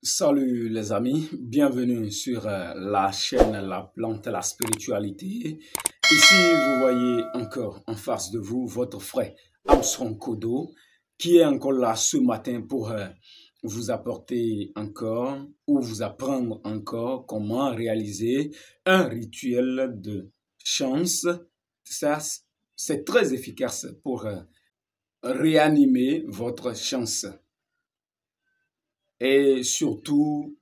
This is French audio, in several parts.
Salut les amis, bienvenue sur la chaîne La Plante, la spiritualité. Ici, vous voyez encore en face de vous votre frère Armstrong Kodo qui est encore là ce matin pour vous apporter encore ou vous apprendre encore comment réaliser un rituel de chance. Ça, c'est très efficace pour réanimer votre chance. Et surtout,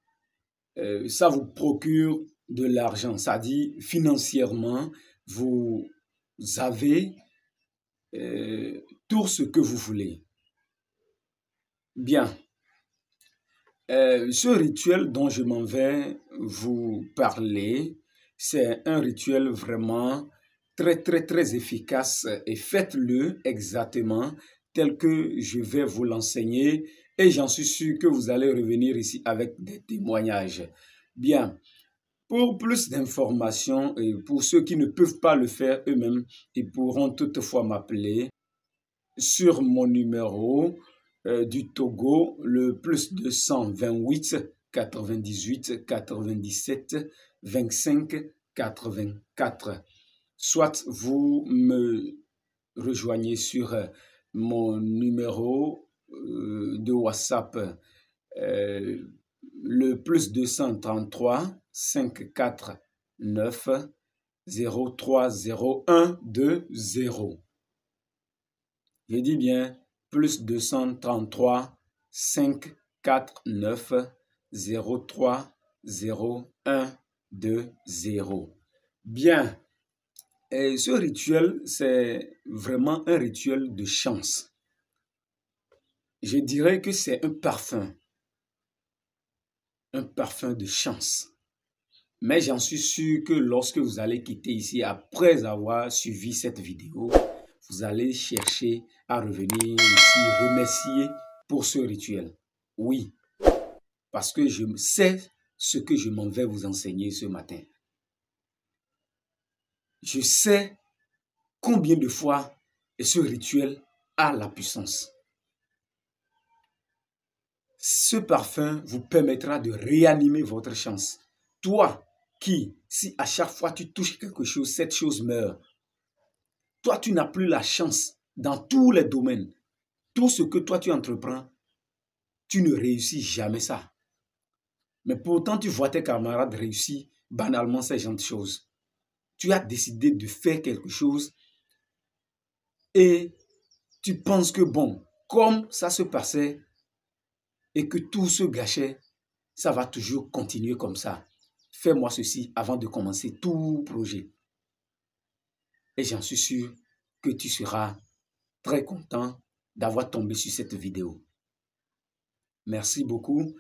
ça vous procure de l'argent. Ça dit financièrement, vous avez tout ce que vous voulez. Bien. Ce rituel dont je m'en vais vous parler, c'est un rituel vraiment très efficace et faites-le exactement tel que je vais vous l'enseigner et j'en suis sûr que vous allez revenir ici avec des témoignages. Bien, pour plus d'informations et pour ceux qui ne peuvent pas le faire eux-mêmes, ils pourront toutefois m'appeler sur mon numéro du Togo, le plus 228 98 97 25 84. Soit vous me rejoignez sur mon numéro de WhatsApp, le plus 233 549 030120. Je dis bien plus 233 549 030120. Bien, et ce rituel, c'est vraiment un rituel de chance. Je dirais que c'est un parfum de chance. Mais j'en suis sûr que lorsque vous allez quitter ici, après avoir suivi cette vidéo, vous allez chercher à revenir ici, remercier pour ce rituel. Oui, parce que je sais ce que je m'en vais vous enseigner ce matin. Je sais combien de fois ce rituel a la puissance. Ce parfum vous permettra de réanimer votre chance. Toi qui, si à chaque fois tu touches quelque chose, cette chose meurt. Toi, tu n'as plus la chance dans tous les domaines. Tout ce que toi tu entreprends, tu ne réussis jamais ça. Mais pourtant, tu vois tes camarades réussir banalement ces genre de choses. Tu as décidé de faire quelque chose et tu penses que bon, comme ça se passait et que tout se gâchait, ça va toujours continuer comme ça. Fais-moi ceci avant de commencer tout projet. Et j'en suis sûr que tu seras très content d'avoir tombé sur cette vidéo. Merci beaucoup.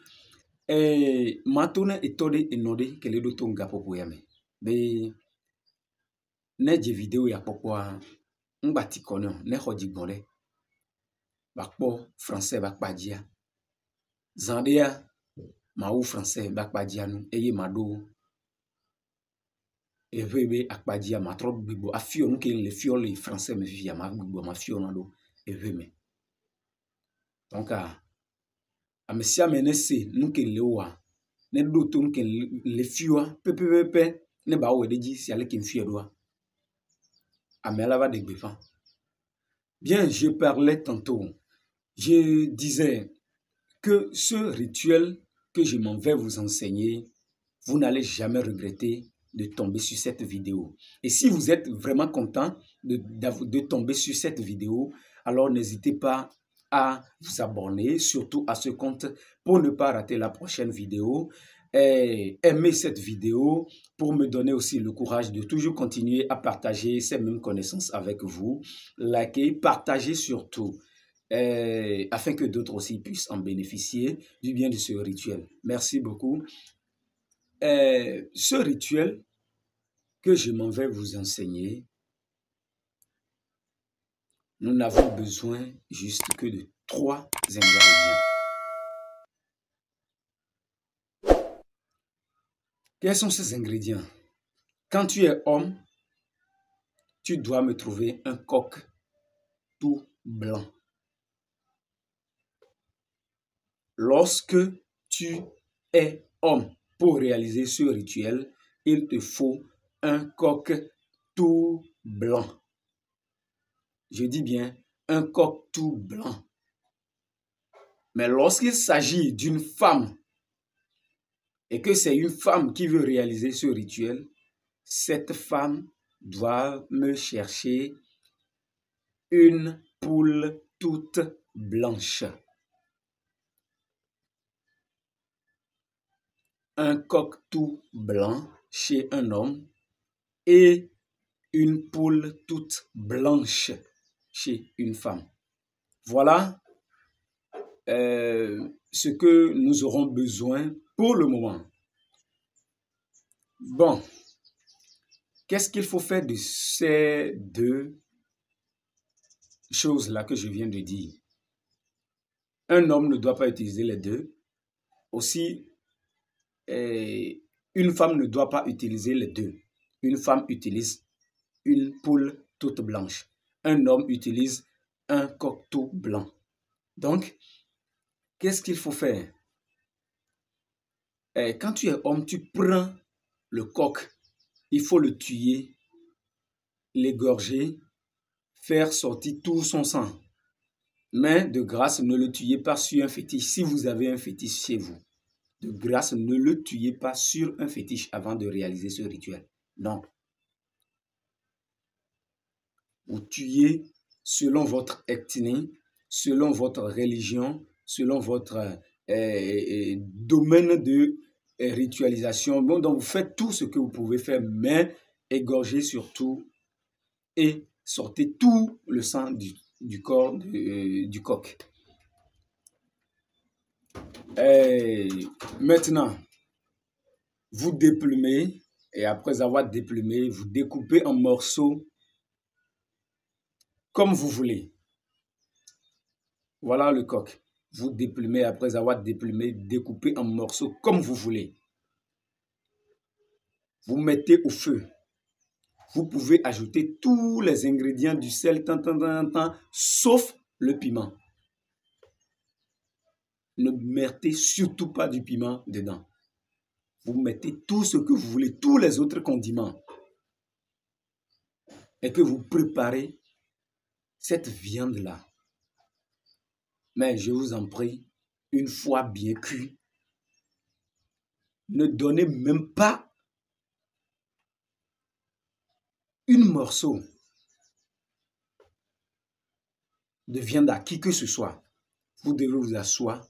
Matone etode enode kele do tonga popo yame. Be neje video ya popoa ngbati kono ne hoji gbonle. Bakpo français bakpadia. Zandea ma ou français bakpadia nu eye mado evebe akpadia ma trop bibo afio nu ke le fio le français me via ma bibo ma fio nado eveme. Donc amesia menese nu ke lewa ne do to nu ke le fio pepepepe ne ba we deji si ale ke fio doa. Amela va de Gbefan. Bien, je parlais tantôt. Je disais que ce rituel que je m'en vais vous enseigner, vous n'allez jamais regretter de tomber sur cette vidéo. Et si vous êtes vraiment content de tomber sur cette vidéo, alors n'hésitez pas à vous abonner, surtout à ce compte, pour ne pas rater la prochaine vidéo. Et aimez cette vidéo pour me donner aussi le courage de toujours continuer à partager ces mêmes connaissances avec vous. Likez, partagez surtout, afin que d'autres aussi puissent en bénéficier du bien de ce rituel. Merci beaucoup. Ce rituel que je m'en vais vous enseigner, nous n'avons besoin juste que de 3 ingrédients. Quels sont ces ingrédients? Quand tu es homme, tu dois me trouver un coq tout blanc. Lorsque tu es homme. Pour réaliser ce rituel, il te faut un coq tout blanc. Je dis bien un coq tout blanc. Mais lorsqu'il s'agit d'une femme et que c'est une femme qui veut réaliser ce rituel, cette femme doit me chercher une poule toute blanche. Un coq tout blanc chez un homme et une poule toute blanche chez une femme. Voilà ce que nous aurons besoin pour le moment. Bon, qu'est-ce qu'il faut faire de ces deux choses-là que je viens de dire? Un homme ne doit pas utiliser les deux. Aussi, une femme ne doit pas utiliser les deux. Une femme utilise une poule toute blanche. Un homme utilise un coq tout blanc. Donc, qu'est-ce qu'il faut faire? Quand tu es homme, tu prends le coq. Il faut le tuer, l'égorger, faire sortir tout son sang. Mais de grâce, ne le tuez pas sur un fétiche si vous avez un fétiche chez vous. De grâce, ne le tuez pas sur un fétiche avant de réaliser ce rituel. Non. Vous tuez selon votre ethnie, selon votre religion, selon votre domaine de ritualisation. Bon, donc, vous faites tout ce que vous pouvez faire, mais égorgez surtout et sortez tout le sang du corps du coq. Maintenant, vous déplumez et après avoir déplumé, vous découpez en morceaux comme vous voulez. Voilà le coq. Vous déplumez après avoir déplumé, découpez en morceaux comme vous voulez. Vous mettez au feu. Vous pouvez ajouter tous les ingrédients du sel, sauf le piment. Ne mettez surtout pas du piment dedans. Vous mettez tout ce que vous voulez, tous les autres condiments. Et que vous préparez cette viande-là. Mais je vous en prie, une fois bien cuit, ne donnez même pas un morceau de viande à qui que ce soit. Vous devez vous asseoir.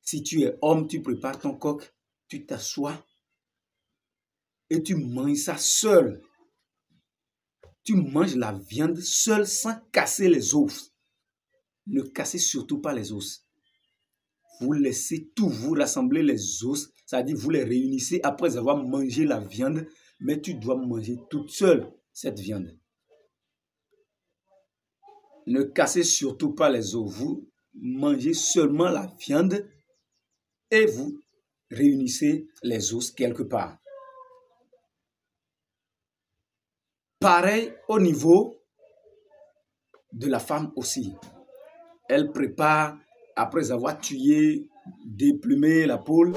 Si tu es homme, tu prépares ton coq, tu t'assois et tu manges ça seul. Tu manges la viande seule sans casser les os. Ne cassez surtout pas les os. Vous laissez tout, vous rassemblez les os, c'est-à-dire vous les réunissez après avoir mangé la viande, mais tu dois manger toute seule cette viande. Ne cassez surtout pas les os, vous mangez seulement la viande et vous réunissez les os quelque part. Pareil au niveau de la femme aussi. Elle prépare, après avoir tué, déplumé la poule,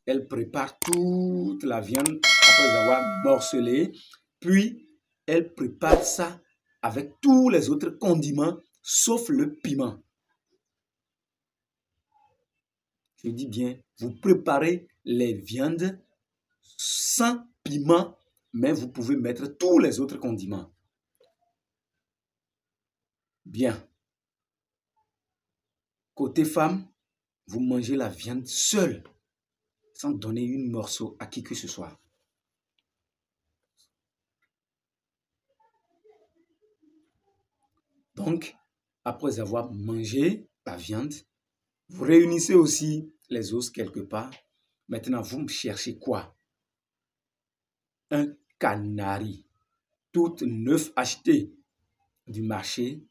elle prépare toute la viande après avoir morcelé. Puis, elle prépare ça avec tous les autres condiments, sauf le piment. Je dis bien, vous préparez les viandes sans piment, mais vous pouvez mettre tous les autres condiments. Bien. Côté femme, vous mangez la viande seule, sans donner un morceau à qui que ce soit. Donc, après avoir mangé la viande, vous réunissez aussi les os quelque part. Maintenant, vous me cherchez quoi? Un canari, tout neuf acheté du marché.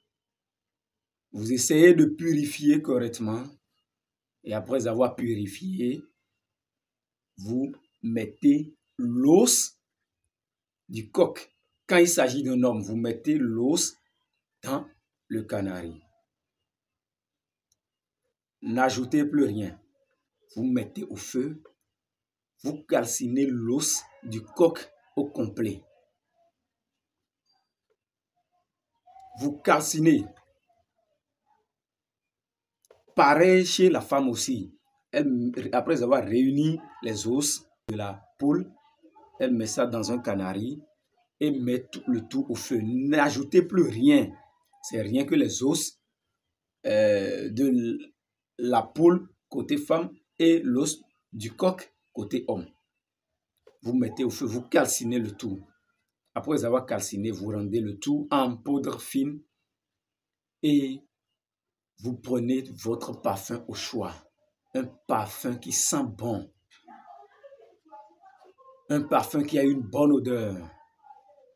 Vous essayez de purifier correctement. Et après avoir purifié, vous mettez l'os du coq. Quand il s'agit d'un homme, vous mettez l'os dans le canari. N'ajoutez plus rien. vous mettez au feu, vous calcinez l'os du coq au complet. Vous calcinez. Pareil chez la femme aussi. Après avoir réuni les os de la poule, elle met ça dans un canari et met le tout au feu. N'ajoutez plus rien. C'est rien que les os de la poule côté femme et l'os du coq côté homme. Vous mettez au feu, vous calcinez le tout. Après avoir calciné, vous rendez le tout en poudre fine et vous prenez votre parfum au choix. Un parfum qui sent bon. Un parfum qui a une bonne odeur.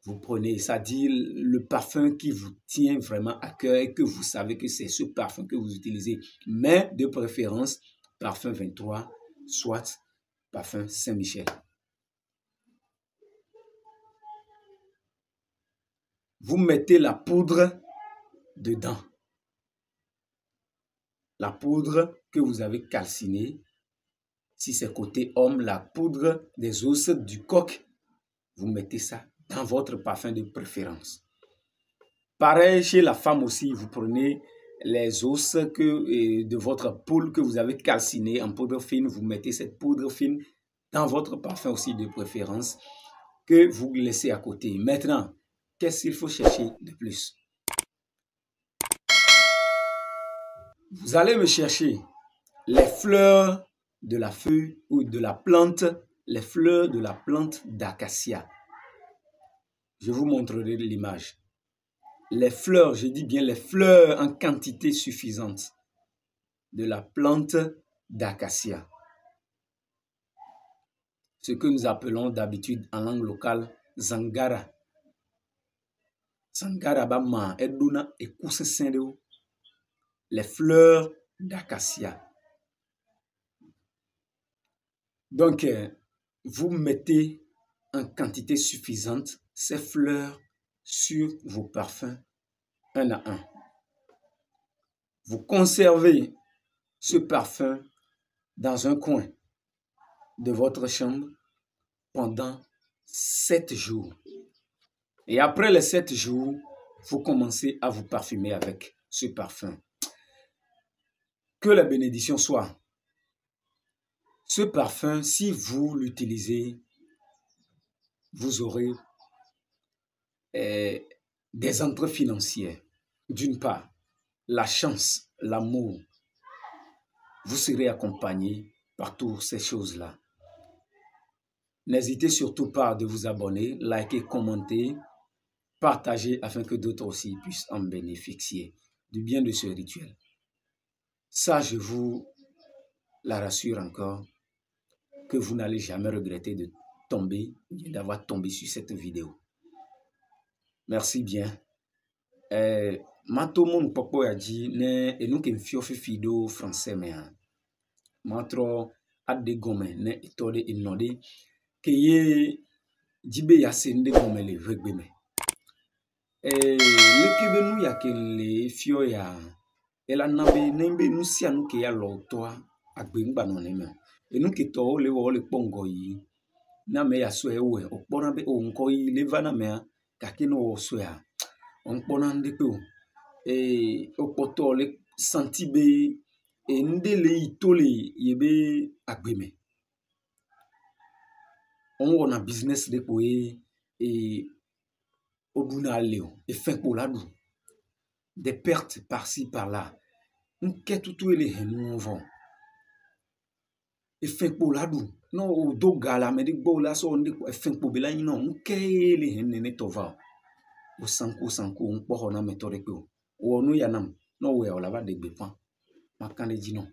Vous prenez, ça dit le parfum qui vous tient vraiment à cœur et que vous savez que c'est ce parfum que vous utilisez. Mais de préférence, parfum 23, soit parfum Saint-Michel. Vous mettez la poudre dedans. La poudre que vous avez calcinée. Si c'est côté homme, la poudre des os du coq, vous mettez ça dans votre parfum de préférence. Pareil chez la femme aussi, vous prenez les os de votre poule que vous avez calciné en poudre fine, vous mettez cette poudre fine dans votre parfum aussi de préférence que vous laissez à côté. Maintenant, qu'est-ce qu'il faut chercher de plus? Vous allez me chercher les fleurs de la feuille ou de la plante, les fleurs de la plante d'acacia. Je vous montrerai l'image. Les fleurs, je dis bien les fleurs en quantité suffisante de la plante d'acacia. Ce que nous appelons d'habitude en langue locale Zangara. Zangara bama eduna ekuse sendeo. Les fleurs d'acacia. Donc, vous mettez en quantité suffisante ces fleurs sur vos parfums un à un. Vous conservez ce parfum dans un coin de votre chambre pendant 7 jours. Et après les 7 jours, vous commencez à vous parfumer avec ce parfum. Que la bénédiction soit. Ce parfum, si vous l'utilisez, vous aurez des entrées financières. D'une part, la chance, l'amour. Vous serez accompagné par toutes ces choses-là. N'hésitez surtout pas de vous abonner, liker, commenter, partager afin que d'autres aussi puissent en bénéficier du bien de ce rituel. Ça, je vous la rassure encore, que vous n'allez jamais regretter de tomber, d'avoir tombé sur cette vidéo. Merci bien. Mato mon popo ya dit ne enu ke mfio fifido français mais matro adde gome ne itode inode ke ye jibe ya sende gome le regbe me le kebe nu ya ke le fio ya ela nabe nembe nu sia nu ke ya lo to agbe ngba no ne me enu ke to le wo le pongo yi na me ya so ewe okpona be o nko yi le vana me ka ke no so ya on kpona ndekpe o okpoto le senti be ndele itole yebe agbeme on wona business de ko oduna leo e fin pour la dou des pertes par-ci par-là nke tutu ele henu vont e fin pour la dou non o do gala me de gbo la so ndi e fin pour bela yin no nke ele henene tova o sanko on kpo na metode pe o nu yanam no we o la ba de gbepan makane di non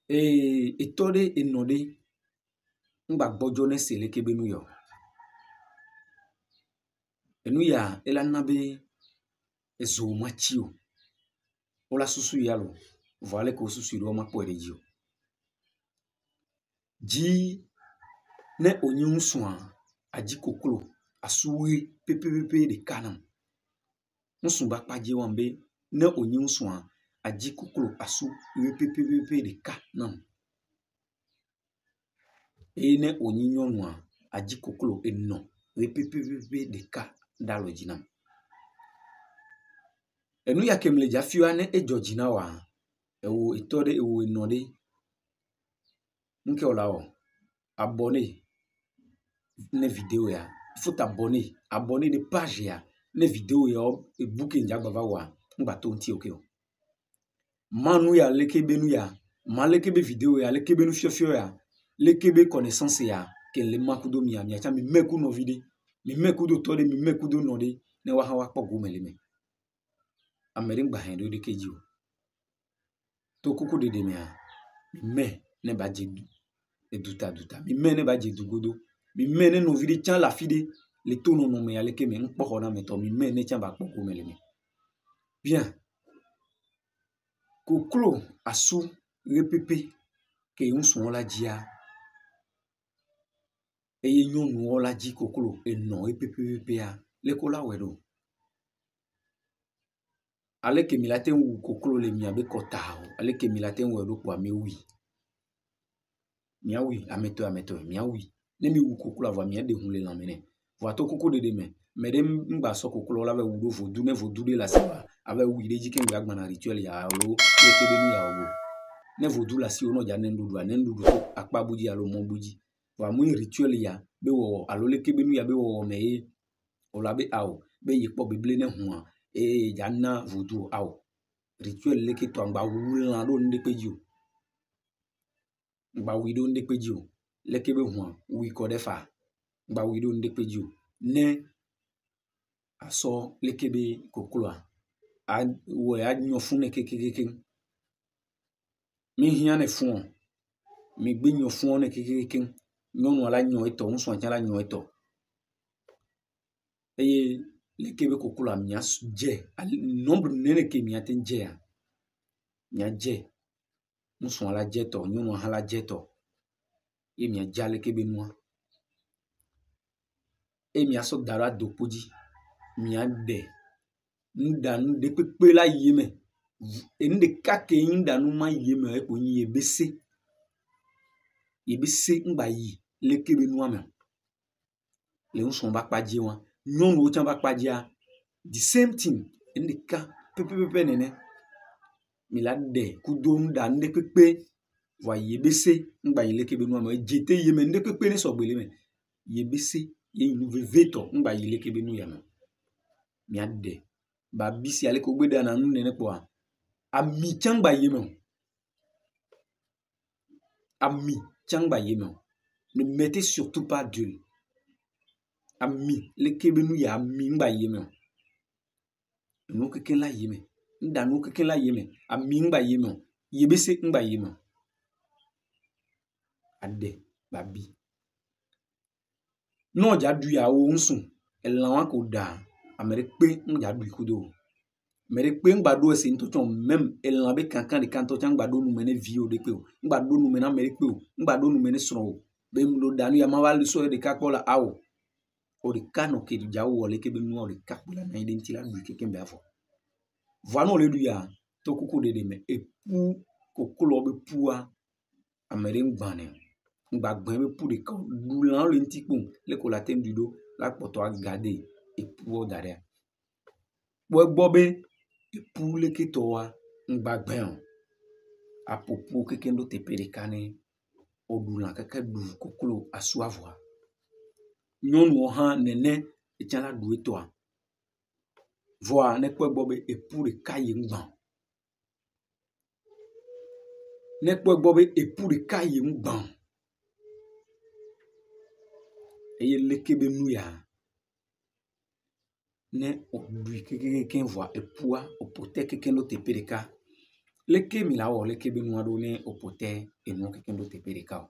etode enode ngba gbojo ne sele kebe nu yo enu ya elanabe ezo machio ola susu yalo vale ko susu ro ma po de jio ji ne onyun soa aji kokolo asuwe pepepepe de kanam nsun ba paje wambe ne onyun soa aji kokolo asu pepepepe de kanam Et ne onyinyo noa aji kokolo et non. Repepepepe de ka dans le djinam. Et nous, yakem le jafiwane et Georgina wa. Et ou etode et ou enode. Nke olao. Abonné. Ne vidéo ya. Il faut t'abonner. Abonner de page ya. Ne vidéo ya. Et bouquin jagba wa. Mbato nti okeo. Manu ya lekebe nu ya. Ma lekebe vidéo ya. Lekebe nu fiofio ya. Lekebe connaissance ya. Ken le makudo mi ya. Mi acha mi meku no vide. Mi meku do tode. Mi meku do node. Ne waha wakpo gumeleme. Amering bahendo de kejiu. To kuku de demea. Mi me ne ba jedu. E duta. Mi me ne ba jedu godo. Mi me ne no vide chan la fide. Le tono no me aleke me. Nkpoko na meto. Mi me ne chan ba kpoko meleme. Bien. Koklo asu repepe. Ke yon son la dia. Eye nyon nou la di koklo. E non repepe ya. Le kola wedo. Ale ke milaten wu koklo le miabe kotao. Ale ke milaten wu edo kwa miawi. Miawi, ameto. Miawi. Ne mi wu koklo avwa miade hunle lamene. Vwa to koko de me. Mede mba so koklo la ve wudo vodu ne vodu de la siwa. Ave wu ide jiken gagman na rituel ya alo. Leke de mi ya ogo. Ne vodu la si ono ja nendudu. Nendudu to akpa buji alo mon buji. Vwa mou rituel ya. Be wo alo leke benu ya be wo meye. Ola be ao. Be yekpo bible ne huwa. E jana voodoo aw rituel leke to ngba wulan do ndepeji o ngba wido ndepeji o leke be huan wi ko defa ngba wido ndepeji o ne aso leke be koklo a wo ya nyo fun ne kekekeke mi hian ne fun mi gbe nyo fun ne kekekeke nyon wala nyo eto nso anya la nyo eto eye lekebe kokula mia je nombre nene ke mia ten je ya mia je muso la je to nyono hala je to e mia ja lekebe noa e mia so dara dopoji mia de nda nu de pepe la yeme e nde kake nda nu ma yeme e ko yin yebese ngba yi lekebe noa me le muso ba paje wa nyono chan ba paja the same thing ndika pepe nene milade kudon da nde pepe wa yebese ngba yileke be nu ma jete yeme nde pepe ne so gbele me yebese ye nu veveto ngba yileke be nu ya me miade ba bisi ale ko gbeda na nu nene po ami changba yeme ami changba yeme ne mettez surtout pas d'huile ami lekebe nu ya ami ngba yeme no keken la yeme nda no keken la yeme ami ngba yeme yebese ngba yeme ade babi no ja du ya o nsun elan ko da ameripe nja du ikudo ameripe ngba do ese nto chon même elan be kankan de kanto chan ngba do nu mene vio de pe o ngba do nu mena ameripe o ngba do nu mene sro be mlo danu ya mawal so de kakola awo o de kano ke ja wo le ke be nu o de kakola na identity la du keken be afo voilà le duya to kuku de me et pour kokolo be pour amering bane ngba gbe be pour de ko dulan le ntikpon le ko la tem du do la poto a garder et pour derrière bo gbobe et pour le ke to wa ngba gbe a popo kekendo te perikane o dulan keke du kokolo asu avoir nyonu ha nene e chala du eto a voa ne kwe bobe e pour de kaye ngban ne kwe bobe e pour de kaye ngban eye lekebe nu ya ne o du keke voa e pour o pote keke no te perika leke mi la o lekebe nu ado ne o pote e no keke no te perika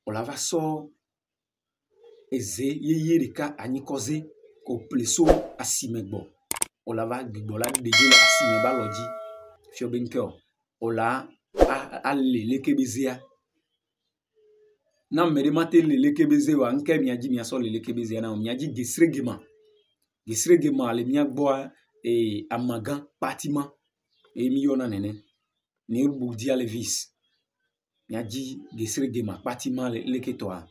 o la va so eze ye rika anyikoze ko pleso asimegbo o la va gbola deje asime ba loji fio benko o la a leke bezia na mere mate leke beze wa nke mi aji mi aso leke bezia na mi aji gisregema le mi agbo e amagan patima e mi yona nene ne bu dia levis mia dit gesre gema bâtiment le ke toa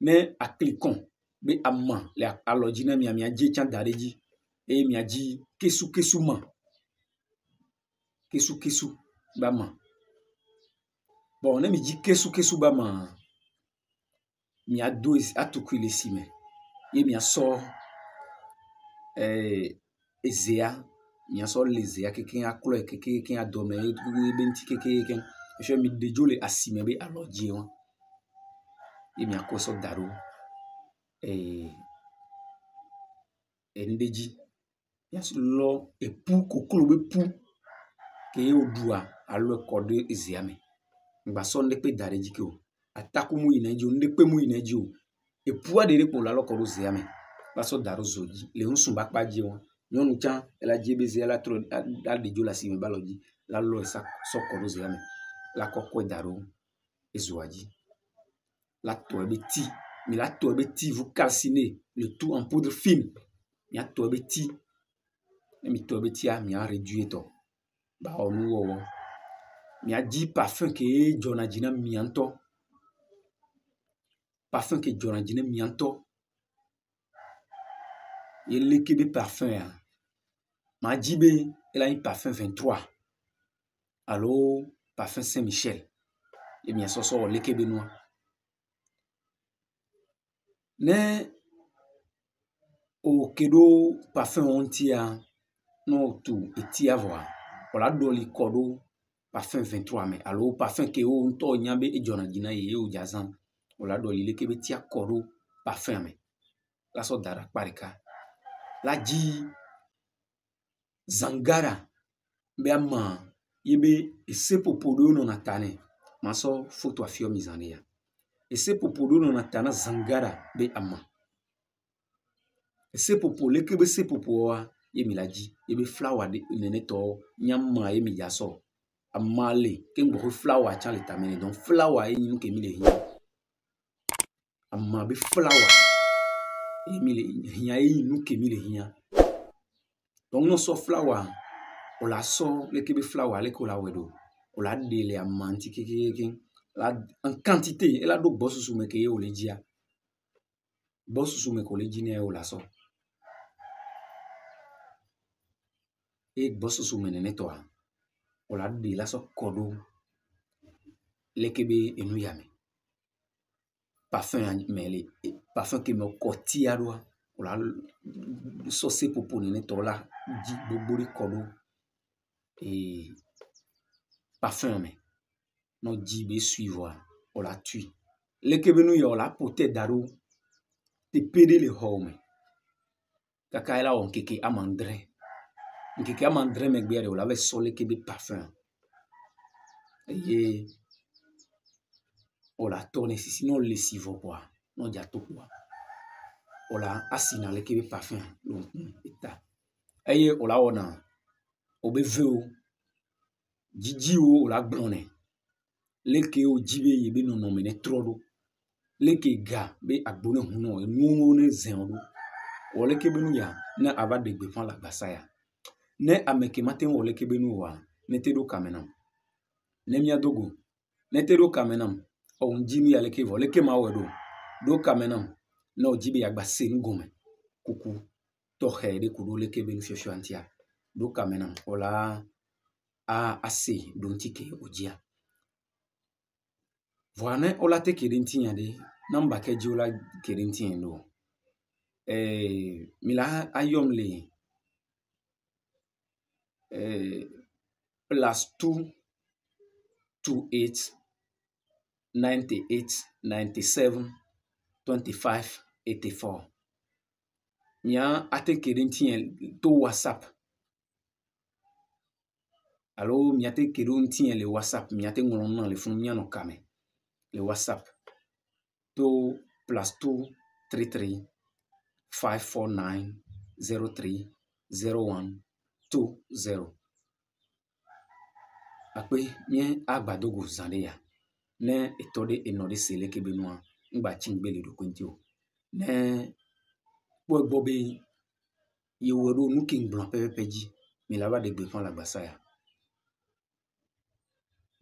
ne aklikon be amma le alojina mia dit chan dareji et mia dit kesu man kesu ba man bon ne mi dit kesu ba man mia do atuku le sime et mia so ezea mia so lezea keke aklo keke adome e benti keke je mi dejole asime be aloji won et mia ko so daro ndeji mia so lo epu kokolo be pu ke odua alo kode ezea me ngba so nde pe dareji ke o ataku mu ineji o nde pe mu ineji o epu adere po la lo kode ezea me ba so daro zoji le unsun ba paji won nyonu chan ela jebeze ela tro al dejo la sime baloji la lo esa so kode ezea me la kokwe daro ezuaji la toebe ti mais la toebe ti vous calcinez le tout en poudre fine mi toebe ti mi toebe ti a mi a réduit to ba onu wo mi a dit parfum ke jona jina mi anto parfum ke jona jina mi anto ele ke be parfum ya ma jibe elle a un parfum 23 allo parfum Saint-Michel et mi so so le ke be noa ne o kedo parfum ontia no tu etia voa o la doli kodo parfum 23 mais allo parfum ke o nto nyabe e jona jina ye o jazan o la doli le ke be tia kodo parfum me la so dara parika la ji zangara be ama yebe ese popodo no natane maso photo afio mizania ese popodo no natana zangara be ama ese popo le ke be se popo wa ye milaji yebe flower de nene to nyamma ye mi jaso amale ke ngbo flower cha le tamene donc flower ye nyinu ke mi le hin amma be flower e mi le hin ye nyinu ke mi le hin donc no so flower o la so le ke be flower le ko la wedo o la de le amanti keke la en quantité et la do bosusu me ke ye o le jia bosusu me ko le jine o la so e bosusu me nene to o la de la so kodo le ke be enu yame parfum mele parfum ke me koti adoa o la so se popo nene to la ji bobori kodo et parfum me no ji be suivre o la tui le ke be nu yo la pote daro te pede le home kaka ela on keke amandre nkeke amandre me gbe o la ve so le ke be parfum et o la tone si no le sivo kwa no ja to kwa o la asina le ke be parfum lo eta eye o la ona o be veo jiji o la gbone le ke o jibe ye be no mene trodo le ke ga be agbone huno enu ne zenro o le ke be nu ya na aba de gbe fan la gbasaya ne ameke maten o le ke be nu wa ne te do kamenam ne mia dogo ne te do kamenam o njimi ya le ke vo le ke ma wedo do kamenam no jibe ya gbase ngome kuku to he de kudo le ke be nu fiofio antia do kamenam o la a ase don tike ojia voane o la te kedintia de namba ke ji o la kedintia no mila ayom le plus 2 28 98 97 25 84 nya ate kedintia to WhatsApp allo miate kedintia le WhatsApp miate ngolon le fun miano kame le WhatsApp to plus 2 33 549 03 01 20 akpe mien agbadogo zande ya ne etode enode sele ke benua ngba chingbele do kwentio ne bobe yewodo nuking blanc pepeji mi laba de gbefan la gbasaya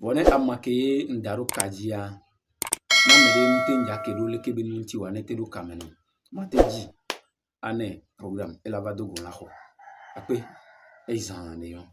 Wone amakeye ndaro kajia. Na mede mte njake do leke beninti wanete do kameno. Mate ji ane program elavado gonako. Ape ezan neyon.